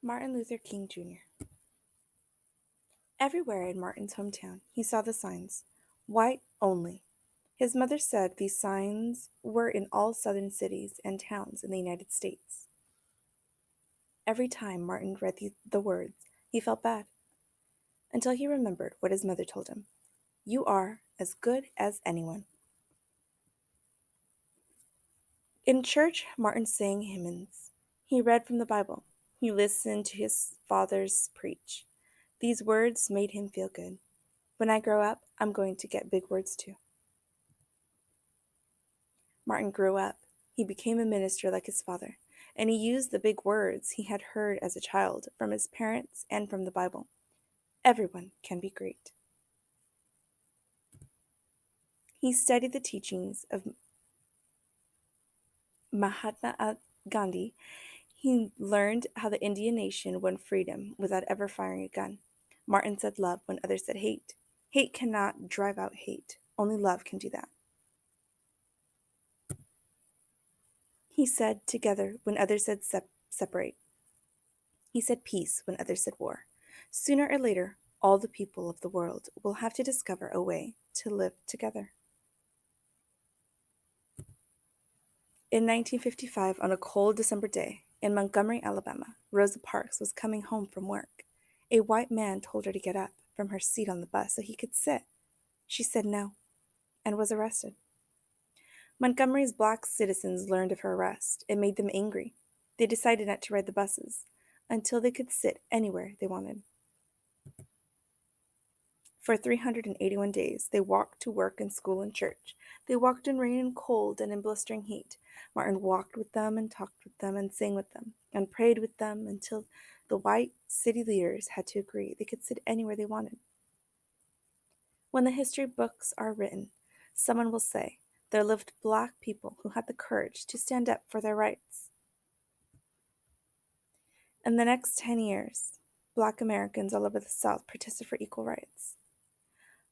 Martin Luther King Jr. Everywhere in Martin's hometown, he saw the signs, white only. His mother said these signs were in all southern cities and towns in the United States. Every time Martin read the words, he felt bad, until he remembered what his mother told him. You are as good as anyone. In church, Martin sang hymns. He read from the Bible. He listened to his fathers preach. These words made him feel good. When I grow up, I'm going to get big words too. Martin grew up. He became a minister like his father, and he used the big words he had heard as a child from his parents and from the Bible. Everyone can be great. He studied the teachings of Mahatma Gandhi. He learned how the Indian nation won freedom without ever firing a gun. Martin said love when others said hate. Hate cannot drive out hate. Only love can do that. He said together when others said separate. He said peace when others said war. Sooner or later, all the people of the world will have to discover a way to live together. In 1955, on a cold December day, in Montgomery, Alabama, Rosa Parks was coming home from work. A white man told her to get up from her seat on the bus so he could sit. She said no, and was arrested. Montgomery's black citizens learned of her arrest. It made them angry. They decided not to ride the buses until they could sit anywhere they wanted. For 381 days, they walked to work and school and church. They walked in rain and cold and in blistering heat. Martin walked with them and talked with them and sang with them and prayed with them until the white city leaders had to agree they could sit anywhere they wanted. When the history books are written, someone will say, there lived black people who had the courage to stand up for their rights. In the next 10 years, black Americans all over the South protested for equal rights.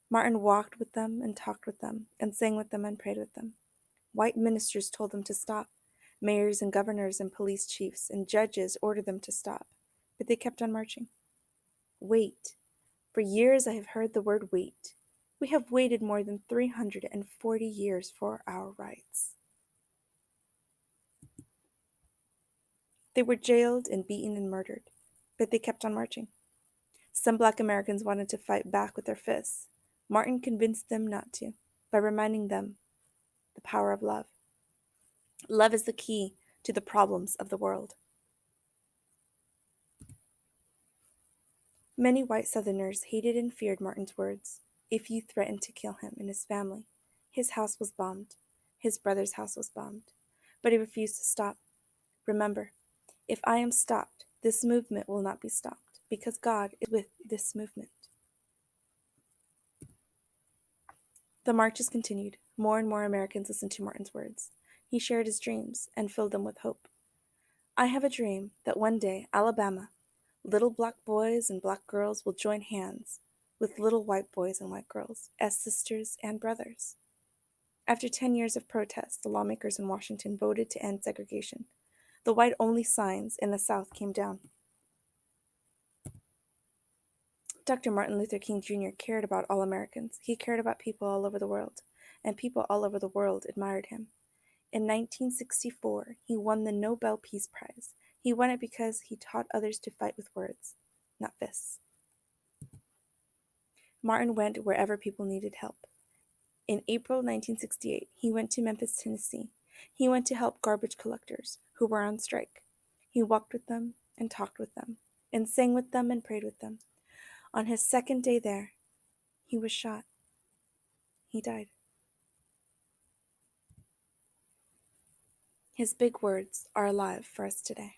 Martin walked with them and talked with them and sang with them and prayed with them. White ministers told them to stop. Mayors and governors and police chiefs and judges ordered them to stop, but they kept on marching. Wait. For years I have heard the word wait. We have waited more than 340 years for our rights. They were jailed and beaten and murdered, but they kept on marching. Some black Americans wanted to fight back with their fists. Martin convinced them not to by reminding them the power of love. Love is the key to the problems of the world. Many white Southerners hated and feared Martin's words. A few threatened to kill him and his family. His house was bombed. His brother's house was bombed. But he refused to stop. Remember, if I am stopped, this movement will not be stopped, because God is with this movement. The marches continued. More and more Americans listened to Martin's words. He shared his dreams and filled them with hope. I have a dream that one day Alabama, little black boys and black girls will join hands with little white boys and white girls as sisters and brothers. After 10 years of protests, the lawmakers in Washington voted to end segregation. The white-only signs in the South came down. Dr. Martin Luther King Jr. cared about all Americans. He cared about people all over the world, and people all over the world admired him. In 1964, he won the Nobel Peace Prize. He won it because he taught others to fight with words, not fists. Martin went wherever people needed help. In April 1968, he went to Memphis, Tennessee. He went to help garbage collectors who were on strike. He walked with them and talked with them and sang with them and prayed with them. On his second day there, he was shot. He died. His big words are alive for us today.